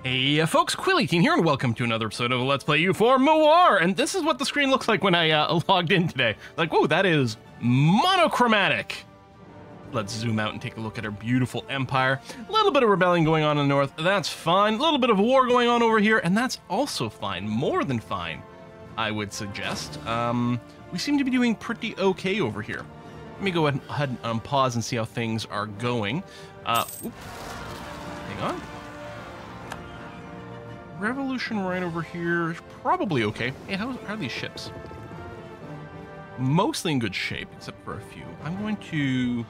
Hey folks, Quilly18 here, and welcome to another episode of Let's Play EU4 Mewar. And this is what the screen looks like when I logged in today. Like, whoa, that is monochromatic. Let's zoom out and take a look at our beautiful empire. A little bit of rebellion going on in the north, that's fine. A little bit of war going on over here, and that's also fine. More than fine, I would suggest. We seem to be doing pretty okay over here. Let me go ahead and pause and see how things are going. Hang on. Revolution right over here is probably okay. Hey, how are these ships? Mostly in good shape, except for a few. I'm going to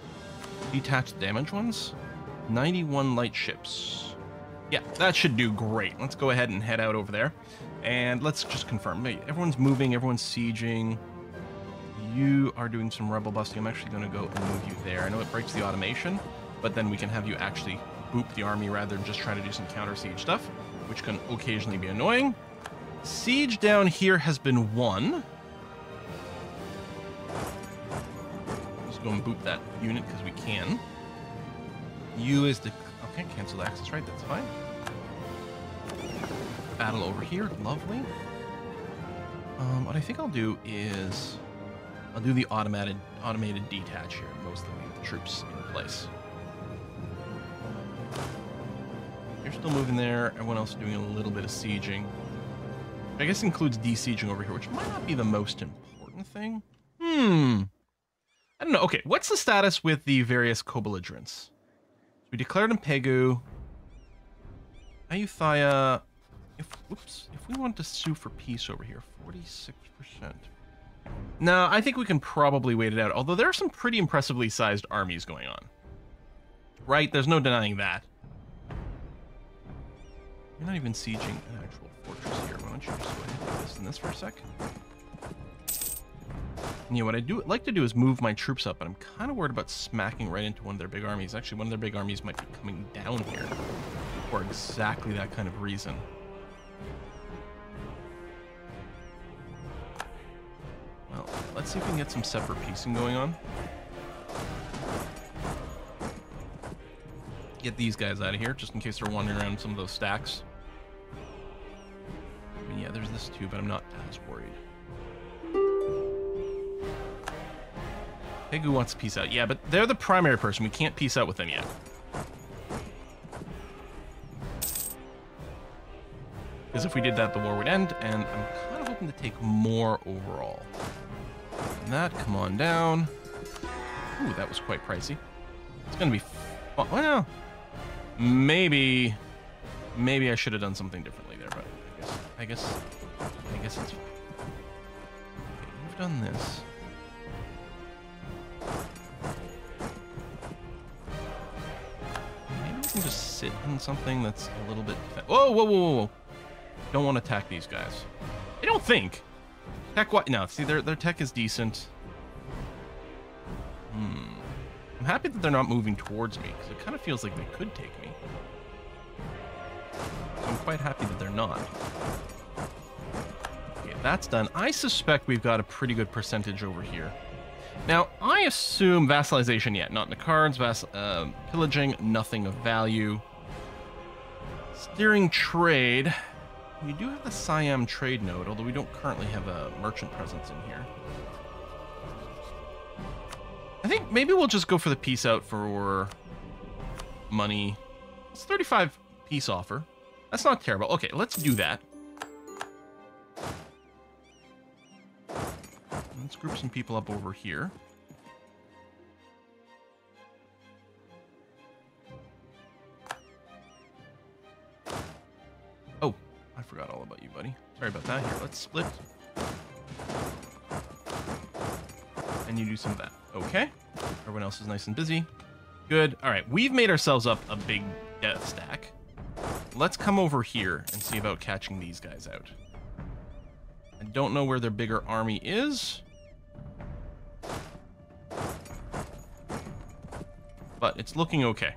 detach the damaged ones. 91 light ships. Yeah, that should do great. Let's go ahead and head out over there. And let's just confirm. Everyone's moving, everyone's sieging. You are doing some rebel busting. I'm actually going to go and move you there. I know it breaks the automation, but then we can have you actually boop the army rather than just trying to do some counter siege stuff, which can occasionally be annoying. Siege down here has been won. Let's go and boot that unit because we can. You is the... Okay, cancel access, right? That's fine. Battle over here. Lovely. What I think I'll do is... I'll do the automated detach here, mostly with the troops in place. You're still moving there. Everyone else is doing a little bit of sieging. I guess includes de-sieging over here, which might not be the most important thing. I don't know. Okay, what's the status with the various co-belligerents? We declared in Pegu. Ayutthaya. If we want to sue for peace over here, 46%. No, I think we can probably wait it out. Although there are some pretty impressively sized armies going on. Right? There's no denying that. You're not even sieging an actual fortress here. Why don't you just go ahead and do this and this for a sec? And yeah, what I like to do is move my troops up, but I'm kind of worried about smacking right into one of their big armies. Actually, one of their big armies might be coming down here for exactly that kind of reason. Well, let's see if we can get some separate piecing going on. Get these guys out of here, just in case they're wandering around some of those stacks. I mean, yeah, there's this too, but I'm not as worried. Pegu wants to peace out. Yeah, but they're the primary person. We can't peace out with them yet. Because if we did that, the war would end, and I'm kind of hoping to take more overall. And that, come on down. Ooh, that was quite pricey. It's going to be fun. Well, maybe I should have done something differently there, but I guess it's fine. Okay, we've done this. Maybe we can just sit in something that's a little bit... Whoa, whoa, whoa, whoa. Don't want to attack these guys. I don't think. Tech what? No, see, their tech is decent. I'm happy that they're not moving towards me, because it kind of feels like they could take me. So I'm quite happy that they're not. Okay, that's done. I suspect we've got a pretty good percentage over here. Now, I assume vassalization, yeah, not in the cards. Pillaging, nothing of value. Steering trade. We do have the Siam trade node, although we don't currently have a merchant presence in here. I think maybe we'll just go for the peace out for money. It's 35 peace offer. That's not terrible. Okay, let's do that. Let's group some people up over here. Oh, I forgot all about you, buddy. Sorry about that. Here, let's split. And you do some of that. Okay. Everyone else is nice and busy. Good. All right. We've made ourselves up a big death stack. Let's come over here and see about catching these guys out. I don't know where their bigger army is. But it's looking okay.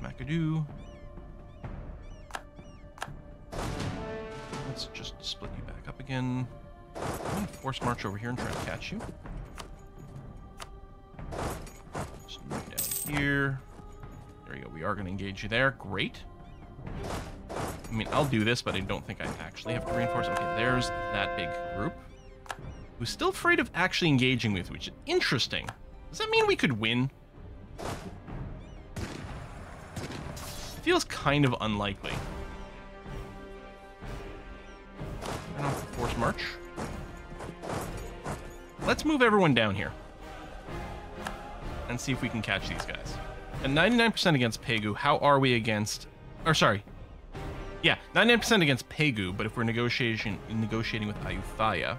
Smackadoo. Let's just split you back up again. I'm going to force march over here and try to catch you. here. There you go. We are going to engage you there. Great. I mean, I'll do this, but I don't think I actually have to reinforce. Okay, there's that big group. Who's still afraid of actually engaging with, which is interesting. Does that mean we could win? Feels kind of unlikely. Turn off the force march. Let's move everyone down here. And see if we can catch these guys. And 99% against Pegu. How are we against... Or, sorry. Yeah, 99% against Pegu, but if we're negotiating with Ayutthaya...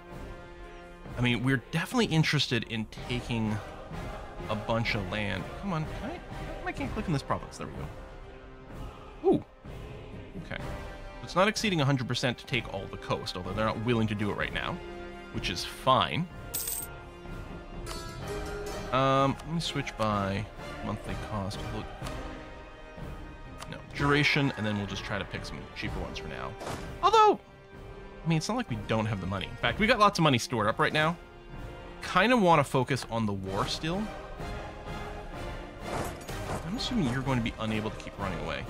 I mean, we're definitely interested in taking a bunch of land. Come on, I can't click in this province. There we go. Ooh. Okay. It's not exceeding 100% to take all the coast, although they're not willing to do it right now, which is fine. Let me switch by monthly cost. No, duration, and then we'll just try to pick some cheaper ones for now. Although, I mean, it's not like we don't have the money. In fact, we got lots of money stored up right now. Kind of want to focus on the war still. I'm assuming you're going to be unable to keep running away.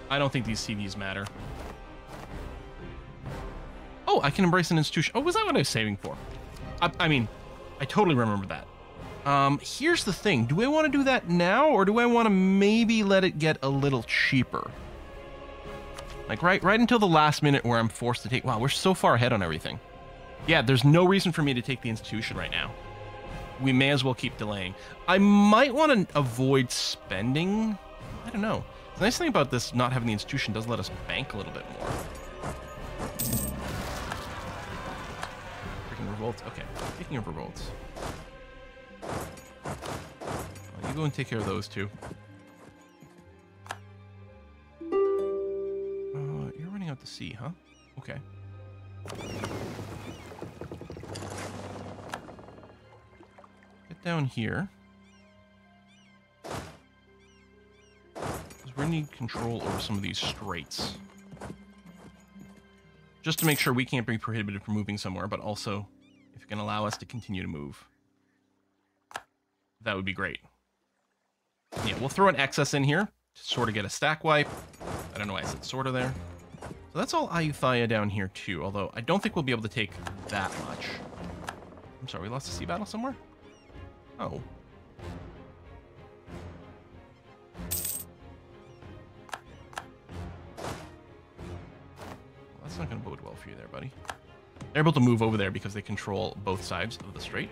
I don't think these CVs matter. Oh, I can embrace an institution. Oh, was that what I was saving for? I mean, I totally remember that. Here's the thing. Do I want to do that now, or do I want to maybe let it get a little cheaper? Like, right until the last minute where I'm forced to take... Wow, we're so far ahead on everything. Yeah, there's no reason for me to take the institution right now. We may as well keep delaying. I might want to avoid spending. I don't know. The nice thing about this not having the institution does let us bank a little bit more. Freaking revolts. Okay, speaking of revolts. You go and take care of those two. You're running out to sea, huh? Okay. Get down here. Because we need control over some of these straits. Just to make sure we can't be prohibited from moving somewhere, but also if it can allow us to continue to move. That would be great. Yeah, we'll throw an excess in here to sort of get a stack wipe. I don't know why I said sort of there. So that's all Ayutthaya down here too, although I don't think we'll be able to take that much. I'm sorry, we lost a sea battle somewhere? Oh. Well, that's not going to bode well for you there, buddy. They're able to move over there because they control both sides of the strait.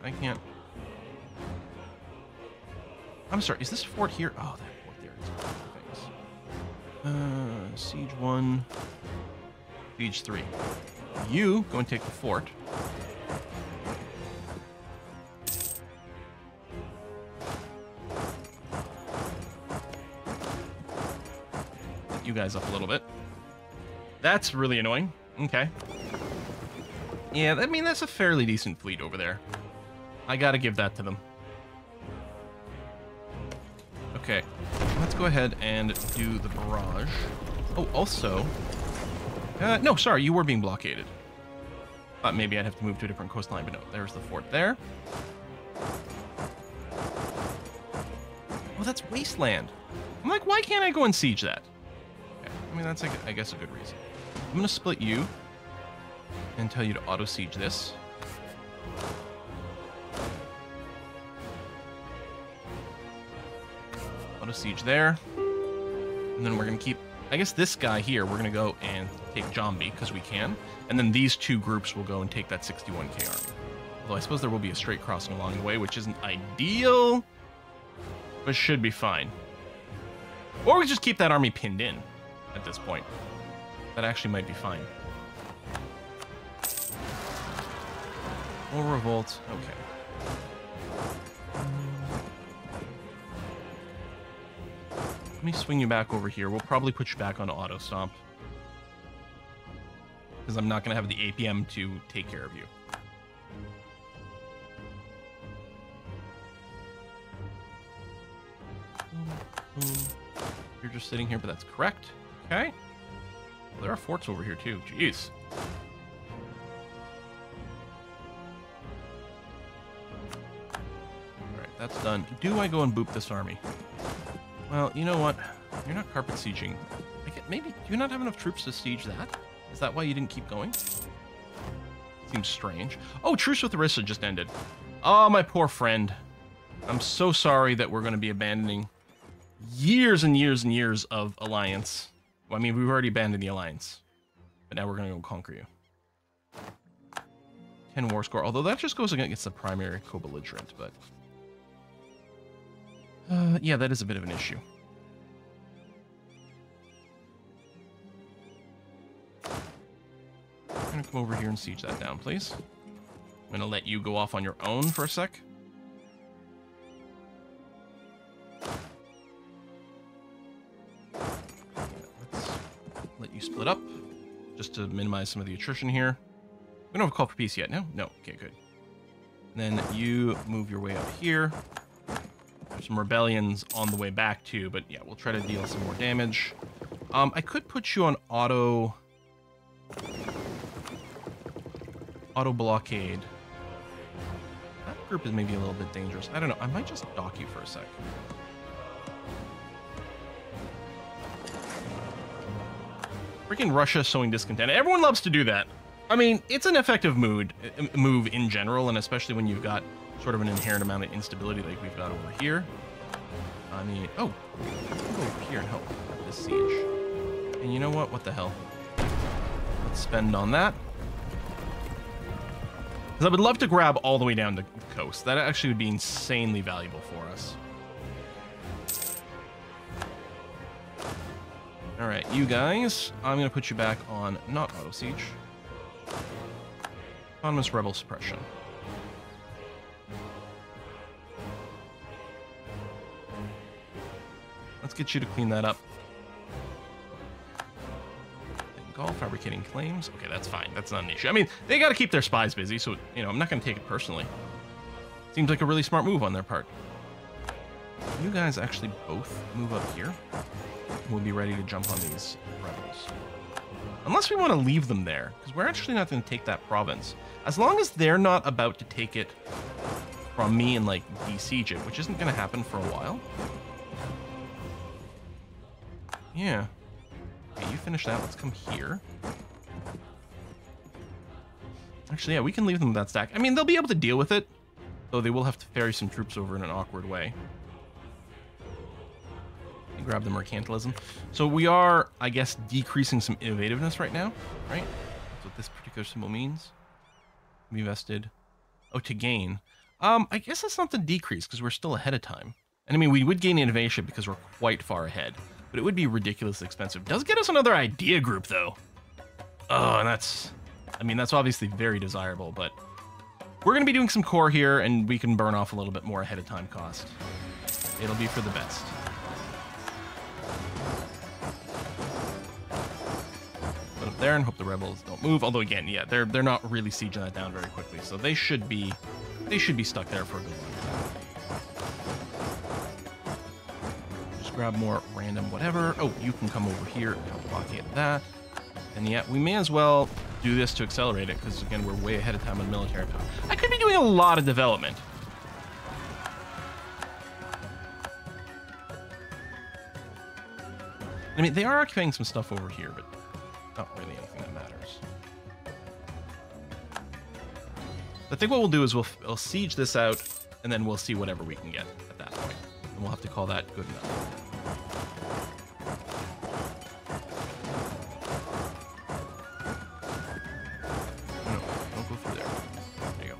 I can't... I'm sorry, is this fort here? Oh, that fort there is Siege 1, Siege 3. You go and take the fort. Get you guys up a little bit. That's really annoying. Okay. Yeah, I mean, that's a fairly decent fleet over there. I gotta give that to them. Okay, let's go ahead and do the barrage. Oh, also... no, sorry, you were being blockaded. Thought maybe I'd have to move to a different coastline, but no, there's the fort there. Oh, that's wasteland. I'm like, why can't I go and siege that? Okay, I mean, that's, I guess, a good reason. I'm gonna split you and tell you to auto-siege this. Auto-siege there. And then we're going to keep... I guess this guy here, we're going to go and take Jambi, because we can. And then these two groups will go and take that 61k army. Although I suppose there will be a straight crossing along the way, which isn't ideal, but should be fine. Or we just keep that army pinned in at this point. That actually might be fine. More revolt. Okay. Let me swing you back over here. We'll probably put you back on auto stomp. Because I'm not going to have the APM to take care of you. You're just sitting here, but that's correct. Okay. Well, there are forts over here too. Jeez. that's done. Do I go and boop this army? Well, you know what? You're not carpet sieging. Maybe, do you not have enough troops to siege that? Is that why you didn't keep going? Seems strange. Oh, truce with Orissa just ended. Oh, my poor friend. I'm so sorry that we're going to be abandoning years and years and years of alliance. Well, I mean, we've already abandoned the alliance. But now we're going to go conquer you. 10 war score. Although that just goes against the primary co-belligerent, but... yeah, that is a bit of an issue. I'm going to come over here and siege that down, please. I'm going to let you go off on your own for a sec. Let's let you split up, just to minimize some of the attrition here. We don't have a call for peace yet, no? No, okay, good. And then you move your way up here. There's some rebellions on the way back too, but yeah, we'll try to deal some more damage. I could put you on auto blockade. That group is maybe a little bit dangerous. I don't know. I might just dock you for a sec. Freaking Russia sowing discontent. Everyone loves to do that. I mean, it's an effective move in general, and especially when you've got sort of an inherent amount of instability like we've got over here. I mean, oh, let's go over here and help this siege. And you know what? What the hell? Let's spend on that. Because I would love to grab all the way down the coast. That actually would be insanely valuable for us. All right, you guys, I'm going to put you back on not auto siege. Autonomous rebel suppression. Let's get you to clean that up. Bengal, fabricating claims. Okay, that's fine. That's not an issue. I mean, they got to keep their spies busy, so, you know, I'm not going to take it personally. Seems like a really smart move on their part. You guys actually both move up here. We'll be ready to jump on these rebels. Unless we want to leave them there, because we're actually not going to take that province. As long as they're not about to take it from me and, like, besiege it, which isn't going to happen for a while. Yeah. Okay, you finish that. Let's come here. Actually, yeah, we can leave them with that stack. I mean, they'll be able to deal with it, though they will have to ferry some troops over in an awkward way. Grab the mercantilism. So we are, I guess, decreasing some innovativeness right now, right? That's what this particular symbol means. We vested. Oh, to gain. I guess that's not the decrease because we're still ahead of time. And I mean, we would gain innovation because we're quite far ahead, but it would be ridiculously expensive. Does get us another idea group though. Oh, and that's, I mean, that's obviously very desirable, but we're going to be doing some core here and we can burn off a little bit more ahead of time cost. It'll be for the best. There and hope the rebels don't move. Although again, yeah, they're not really sieging that down very quickly, so they should be stuck there for a good while. Just grab more random whatever. Oh, you can come over here and help blockade that. And yeah, we may as well do this to accelerate it because again, we're way ahead of time on military power. I could be doing a lot of development. I mean, they are occupying some stuff over here, but not really anything that matters. I think what we'll do is we'll siege this out, and then we'll see whatever we can get at that point. And we'll have to call that good enough. No, don't go through there. There you go.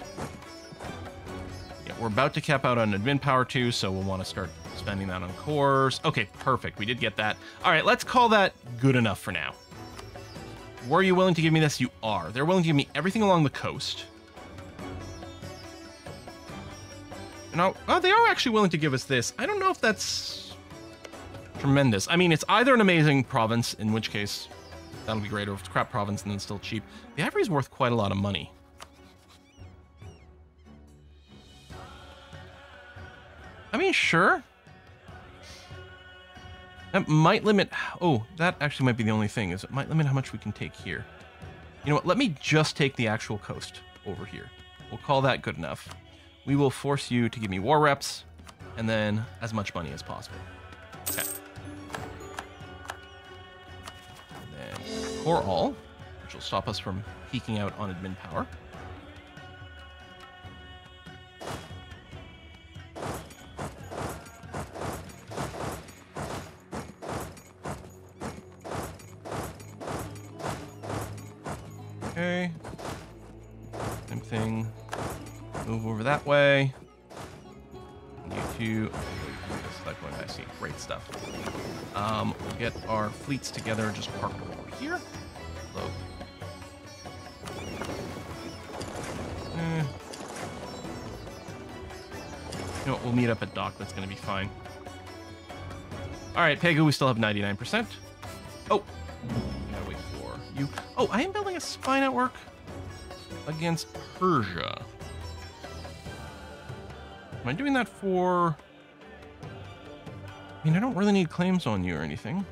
Yeah, we're about to cap out on admin power too, so we'll want to start spending that on cores. Okay, perfect. We did get that. All right, let's call that good enough for now. Were you willing to give me this? You are. They're willing to give me everything along the coast. And they are actually willing to give us this. I don't know if that's tremendous. I mean, it's either an amazing province, in which case that'll be great, or if it's a crap province and then still cheap. The Ivory is worth quite a lot of money. I mean, sure. That might limit... Oh, that actually might be the only thing, is it might limit how much we can take here. You know what? Let me just take the actual coast over here. We'll call that good enough. We will force you to give me war reps. and then as much money as possible. Okay. And then core all, which will stop us from peaking out on admin power. Okay. Same thing. Move over that way. And you two. Select one. I see. Great stuff. We'll get our fleets together. Just park over here. Load. You know what? We'll meet up at dock. That's going to be fine. All right, Pegu. We still have 99%. Oh. Gotta wait for you. Oh, I am building a spy network against Persia. Am I doing that for... I mean, I don't really need claims on you or anything.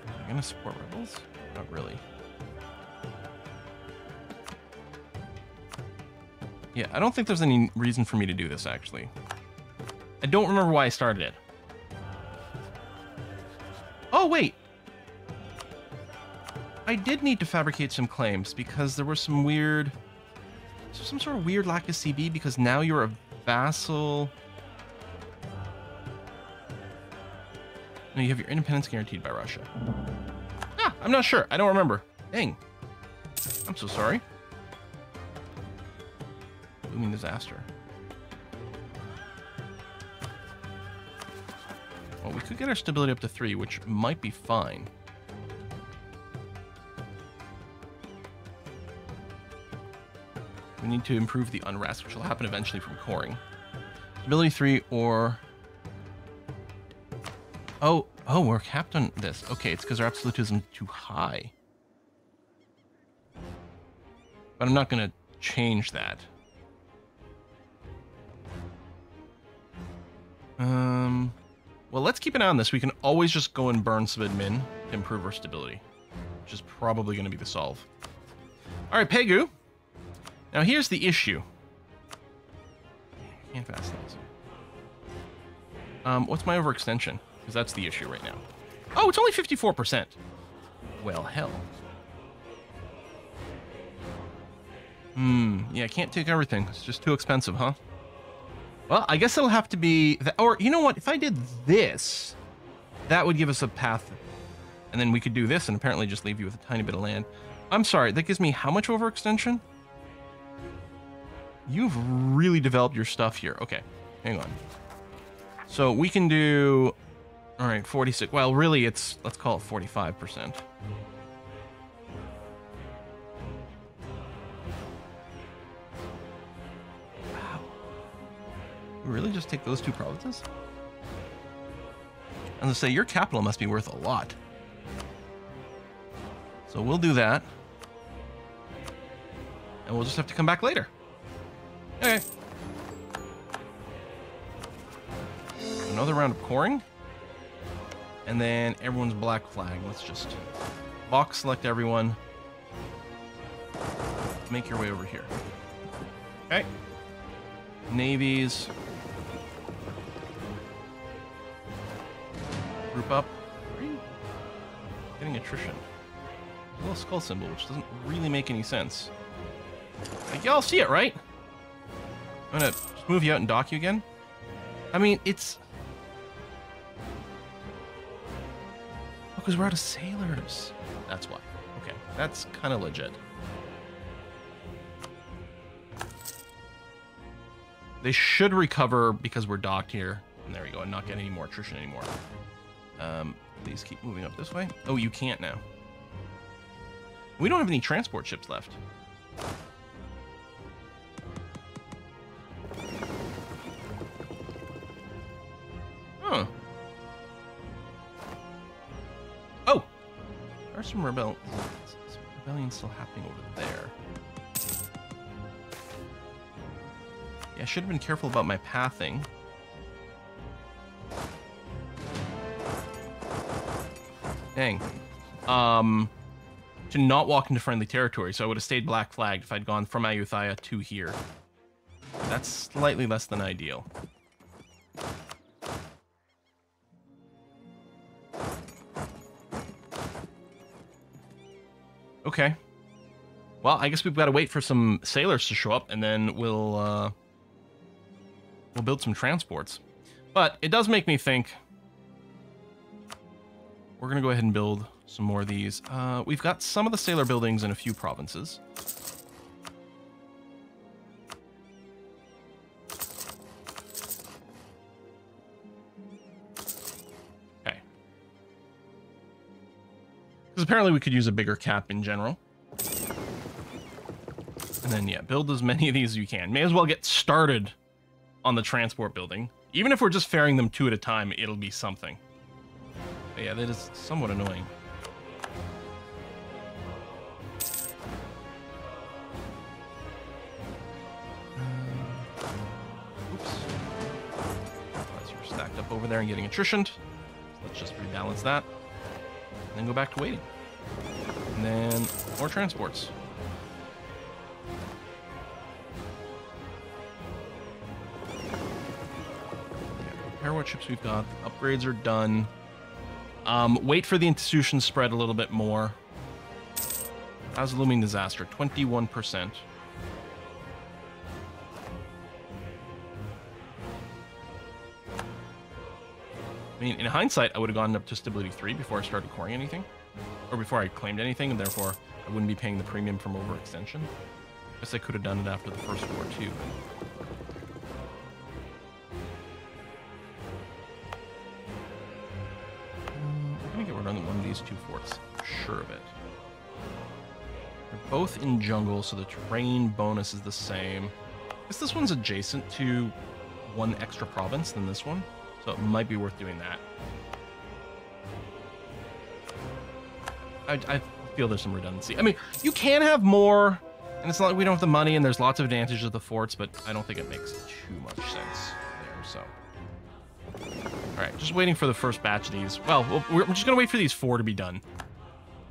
Am I gonna support rebels? Not really. Yeah, I don't think there's any reason for me to do this, actually. I don't remember why I started it. Oh, wait! I did need to fabricate some claims because there was some weird... some sort of weird lack of CB because now you're a vassal... No, you have your independence guaranteed by Russia. Ah, I'm not sure. I don't remember. Dang. I'm so sorry. Booming disaster. Well, we could get our stability up to 3, which might be fine. We need to improve the unrest, which will happen eventually from coring. Stability 3 or... Oh, we're capped on this. Okay, it's because our absolutism is too high. But I'm not going to change that. Well, let's keep an eye on this. We can always just go and burn some admin to improve our stability, which is probably going to be the solve. All right, Pegu. Now, here's the issue. Can't fast those. What's my overextension? Because that's the issue right now. Oh, it's only 54%. Well, hell. Yeah, I can't take everything. It's just too expensive, huh? Well, I guess it'll have to be... Or, you know what? If I did this, that would give us a path. And then we could do this and apparently just leave you with a tiny bit of land. I'm sorry, that gives me how much overextension? You've really developed your stuff here. Okay, hang on. So we can do... All right, 46. Well, really, it's... Let's call it 45%. Really just take those 2 provinces? I'm gonna say your capital must be worth a lot. So we'll do that. And we'll just have to come back later. Okay. Another round of coring. And then everyone's black flag. Let's just box select everyone. Make your way over here. Okay. Navies. Group up. Are you getting attrition? A little skull symbol, which doesn't really make any sense. Like, y'all see it, right? I'm gonna just move you out and dock you again. I mean, it's... Oh, because we're out of sailors. That's why. Okay, that's kind of legit. They should recover because we're docked here. And there we go, and not get any more attrition anymore. Please keep moving up this way. Oh, you can't now. We don't have any transport ships left. Huh. Oh! There's some rebellions still happening over there. Yeah, I should have been careful about my pathing. Dang. to not walk into friendly territory, so I would have stayed black flagged if I'd gone from Ayutthaya to here. That's slightly less than ideal. Okay. Well, I guess we've got to wait for some sailors to show up, and then we'll build some transports. But it does make me think we're going to go ahead and build some more of these. We've got some of the sailor buildings in a few provinces. Okay. Because apparently we could use a bigger cap in general. And then, yeah, build as many of these as you can. May as well get started on the transport building. Even if we're just ferrying them 2 at a time, it'll be something. But yeah, that is somewhat annoying. Oops. You're stacked up over there and getting attritioned. So let's just rebalance that. And then go back to waiting. And then more transports. Repair what ships we've got. The upgrades are done. Wait for the institution spread a little bit more. How's looming disaster? 21%. I mean, in hindsight, I would have gone up to stability 3 before I started coring anything. Or before I claimed anything, and therefore I wouldn't be paying the premium from overextension. Guess I could have done it after the first war, too. One of these 2 forts, sure of it. They're both in jungle, so the terrain bonus is the same. I guess this one's adjacent to 1 extra province than this one, so it might be worth doing that. I feel there's some redundancy. I mean, you can have more, and it's not like we don't have the money, and there's lots of advantages of the forts, but I don't think it makes too much sense there, so... Alright, just waiting for the first batch of these. Well, we're just going to wait for these 4 to be done.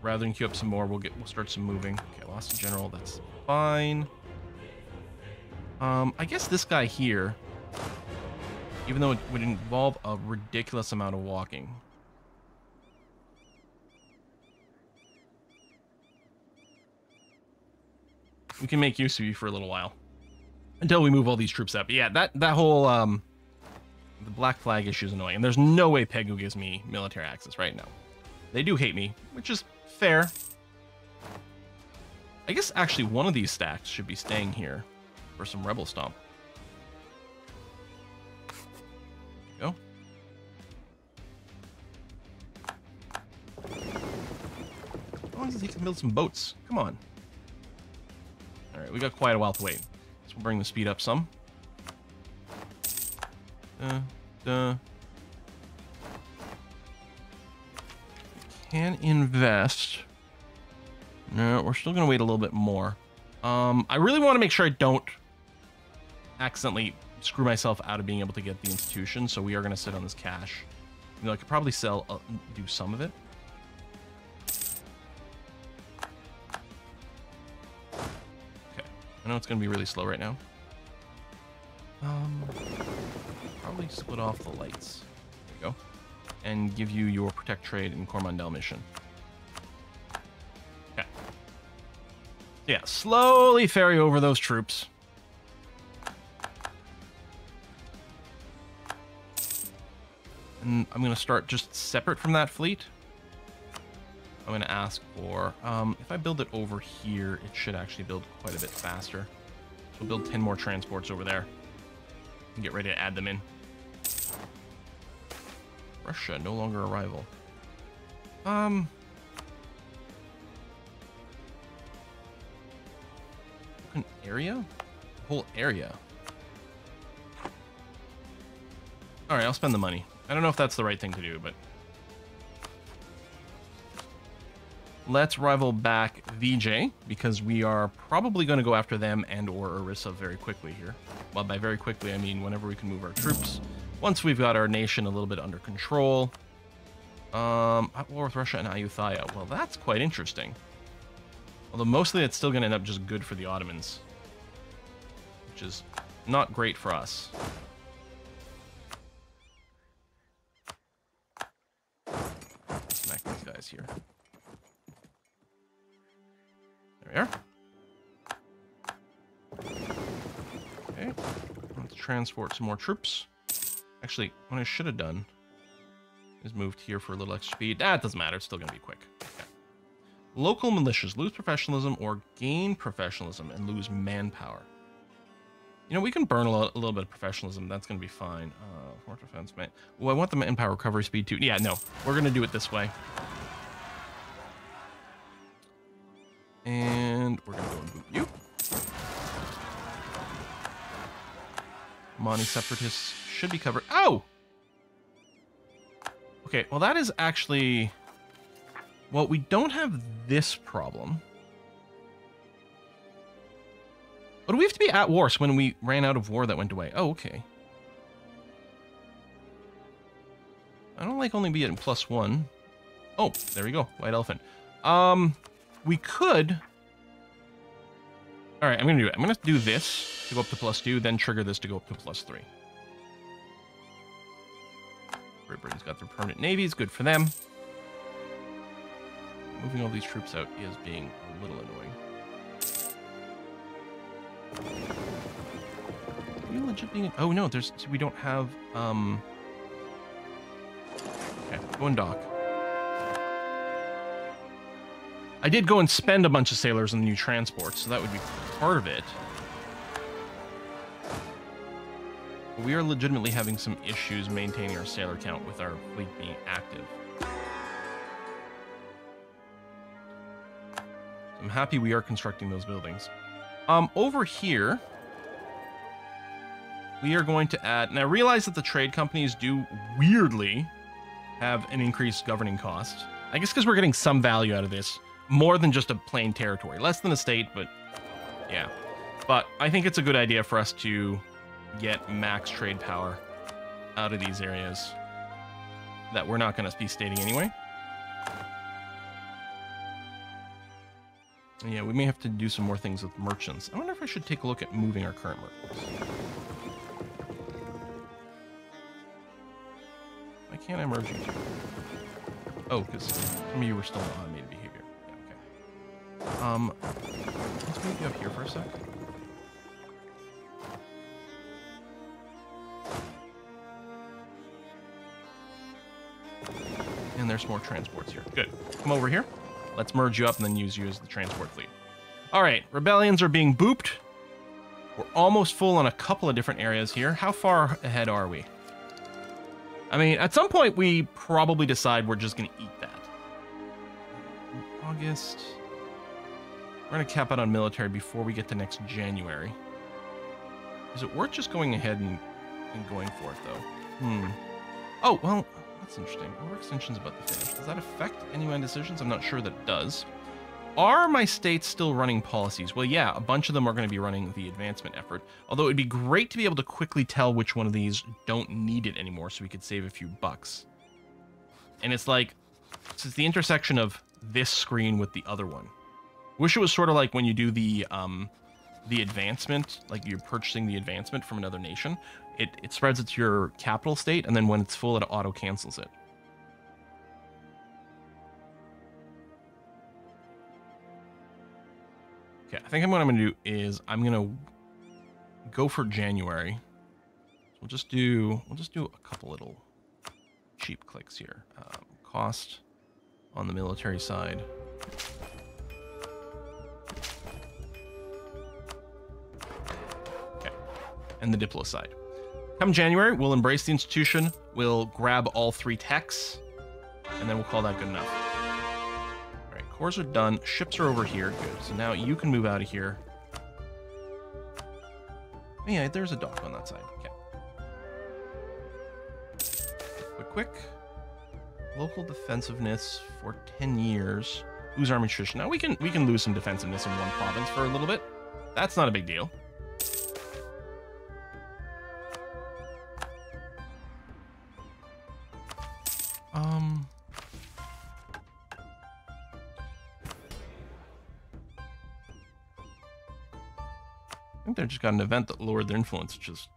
Rather than queue up some more, we'll start some moving. Okay, lost a general, that's fine. I guess this guy here, even though it would involve a ridiculous amount of walking. We can make use of you for a little while. Until we move all these troops up. But yeah, that whole... the black flag issue is annoying, and there's no way Pegu gives me military access right now. They do hate me, which is fair. I guess actually one of these stacks should be staying here for some rebel stomp. There you go. As long as he can build some boats. Come on. Alright, we got quite a while to wait. So we'll bring the speed up some. Can invest. No, we're still going to wait a little bit more. I really want to make sure I don't accidentally screw myself out of being able to get the institution, so we are going to sit on this cash. You know, I could probably sell, do some of it. Okay, I know it's going to be really slow right now. Probably split off the lights. There you go. And give you your Protect Trade and Coromandel mission. Okay. Yeah, slowly ferry over those troops. And I'm going to start just separate from that fleet. I'm going to ask for, if I build it over here, it should actually build quite a bit faster. So we'll build 10 more transports over there. And get ready to add them in. Russia, no longer a rival. An area? Whole area. Alright, I'll spend the money. I don't know if that's the right thing to do, but... Let's rival back VJ, because we are probably going to go after them and or Orissa very quickly here. Well, by very quickly, I mean whenever we can move our troops. Once we've got our nation a little bit under control. At war with Russia and Ayutthaya. Well, that's quite interesting. Although mostly it's still going to end up just good for the Ottomans, which is not great for us. Smack these guys here. There we are. Okay, let's transport some more troops. Actually, what I should have done is moved here for a little extra speed. Ah, it doesn't matter. It's still going to be quick. Okay. Local militias lose professionalism or gain professionalism and lose manpower. You know, we can burn a little bit of professionalism. That's going to be fine. Fort defense, man. Well, I want the manpower recovery speed too. Yeah, no. We're going to do it this way. And we're going to go and boot you. Mani separatists should be covered. Oh! Okay, well that is actually... Well, we don't have this problem. But we have to be at war, so when we ran out of war, that went away. Oh, okay. I don't like only be at +1. Oh, there we go. White elephant. We could... Alright, I'm going to do it. I'm going to do this to go up to +2, then trigger this to go up to +3. Great Britain's got their permanent navies. Good for them. Moving all these troops out is being a little annoying. Are you legit being... Oh, no, we don't have... Okay, go and dock. I did go and spend a bunch of sailors on the new transports, so that would be part of it. But we are legitimately having some issues maintaining our sailor count with our fleet being active. So I'm happy we are constructing those buildings. Over here, we are going to add... Now, I realize that the trade companies do weirdly have an increased governing cost. I guess because we're getting some value out of this. More than just a plain territory. Less than a state, but yeah. But I think it's a good idea for us to get max trade power out of these areas that we're not going to be stating anyway. Yeah, we may have to do some more things with merchants. I wonder if I should take a look at moving our current merchants. Why can't I merge you two? Oh, because some of you were still on automated behavior. Let's move you up here for a sec. And there's more transports here. Good. Come over here. Let's merge you up and then use you as the transport fleet. All right, rebellions are being booped. We're almost full on a couple of different areas here. How far ahead are we? I mean, at some point we probably decide we're just going to eat that. August... We're going to cap out on military before we get to next January. Is it worth just going ahead and going for it, though? Oh, well, that's interesting. Overextension's about to finish. Does that affect any of my decisions? I'm not sure that it does. Are my states still running policies? Well, yeah, a bunch of them are going to be running the advancement effort. Although it would be great to be able to quickly tell which one of these don't need it anymore so we could save a few bucks. And it's like, it's the intersection of this screen with the other one. Wish it was sort of like when you do the advancement, like you're purchasing the advancement from another nation. It spreads it to your capital state, and then when it's full, it auto cancels it. Okay, I think what I'm gonna do is I'm gonna go for January. We'll just do a couple little cheap clicks here. Cost on the military side. And the Diplo side. Come January, we'll embrace the institution, we'll grab all 3 techs, and then we'll call that good enough. All right, cores are done, ships are over here, good. So now you can move out of here. Oh, yeah, there's a dock on that side, okay. Quick. Local defensiveness for 10 years. Lose army attrition. Now we can lose some defensiveness in one province for a little bit. That's not a big deal. they just got an event that lowered their influence, which is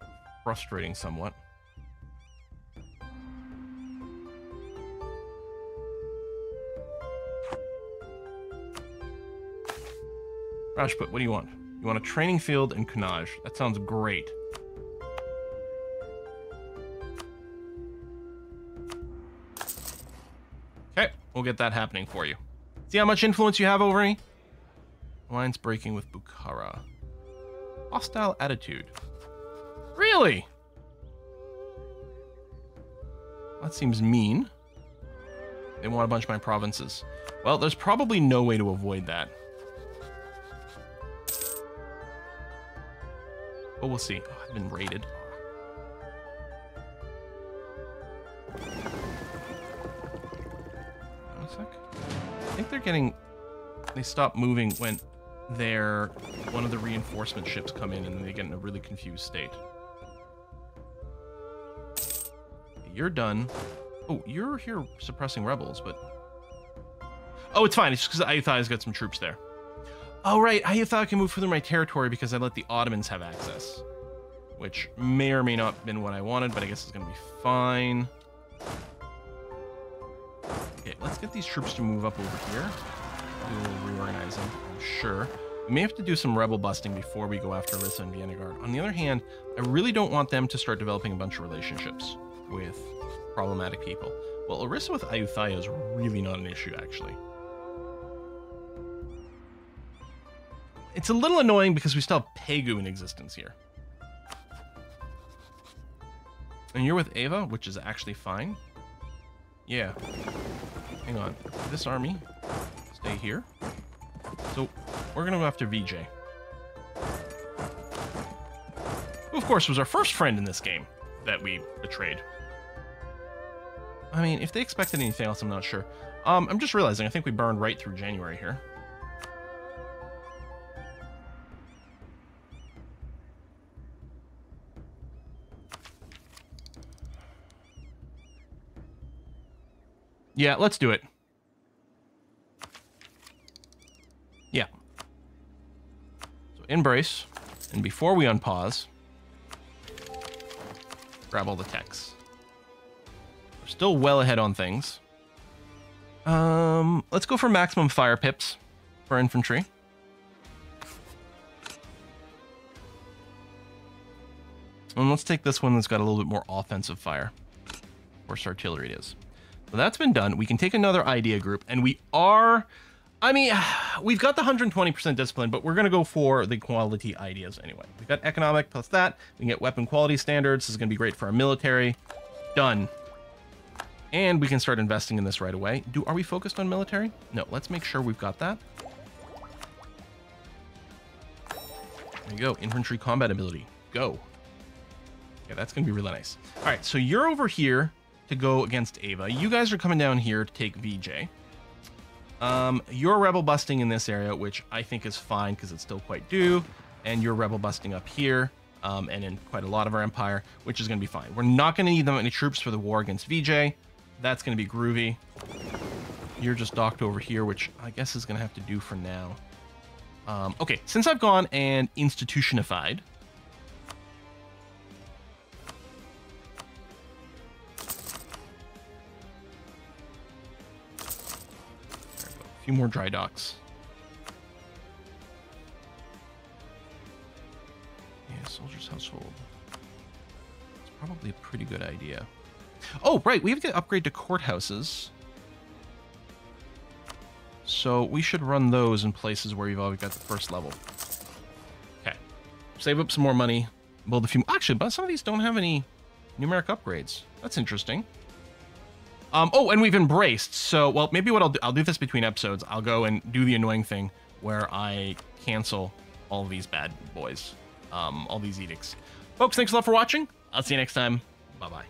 frustrating somewhat. Rajput, what do you want? You want a training field and Kunaj. That sounds great. Okay, we'll get that happening for you. See how much influence you have over me? Alliance breaking with Bukhara. Hostile attitude. Really? That seems mean. They want a bunch of my provinces. Well, there's probably no way to avoid that. But we'll see. Oh, I've been raided. One sec. I think they're getting... They stop moving when one of the reinforcement ships come in and then they get in a really confused state. You're done. Oh, you're here suppressing rebels, but... Oh, it's fine. It's just because Ayuthai's got some troops there. Oh, right. Ayuthai can move through my territory because I let the Ottomans have access. Which may or may not have been what I wanted, but I guess it's going to be fine. Okay, let's get these troops to move up over here. Do a little reorganizing, I'm sure. We may have to do some rebel busting before we go after Orissa and Vienna Guard. On the other hand, I really don't want them to start developing a bunch of relationships with problematic people. Well, Orissa with Ayutthaya is really not an issue, actually. It's a little annoying because we still have Pegu in existence here. And you're with Ava, which is actually fine. Yeah. Hang on. This army, stay here. So, we're going to go after VJ. Who, of course, was our first friend in this game that we betrayed. I mean, if they expected anything else, I'm not sure. I'm just realizing, I think we burned right through January here. Yeah, let's do it. Yeah. So embrace, and before we unpause, grab all the techs. We're still well ahead on things. Let's go for maximum fire pips for infantry. And let's take this one that's got a little bit more offensive fire. Of course, artillery it is. So that's been done. We can take another idea group, and we are... I mean, we've got the 120% discipline, but we're going to go for the quality ideas anyway. We've got economic plus that. We can get weapon quality standards. This is going to be great for our military. Done. And we can start investing in this right away. Are we focused on military? No, let's make sure we've got that. There you go. Infantry combat ability. Go. Yeah, that's going to be really nice. All right, so you're over here to go against Ava. You guys are coming down here to take VJ. You're rebel busting in this area, which I think is fine because it's still quite due. And you're rebel busting up here, and in quite a lot of our empire, which is going to be fine. We're not going to need that many troops for the war against VJ. That's going to be groovy. You're just docked over here, which I guess is going to have to do for now. Okay, since I've gone and institutionified, a few more dry docks. Yeah, soldier's household. It's probably a pretty good idea. Oh, right, we have to upgrade to courthouses. So we should run those in places where you've already got the first level. Okay. Save up some more money. Build a few... Actually, but some of these don't have any numeric upgrades. That's interesting. Oh, and we've embraced. So, well, maybe what I'll do this between episodes. I'll go and do the annoying thing where I cancel all these bad boys, all these edicts. Folks, thanks a lot for watching. I'll see you next time. Bye-bye.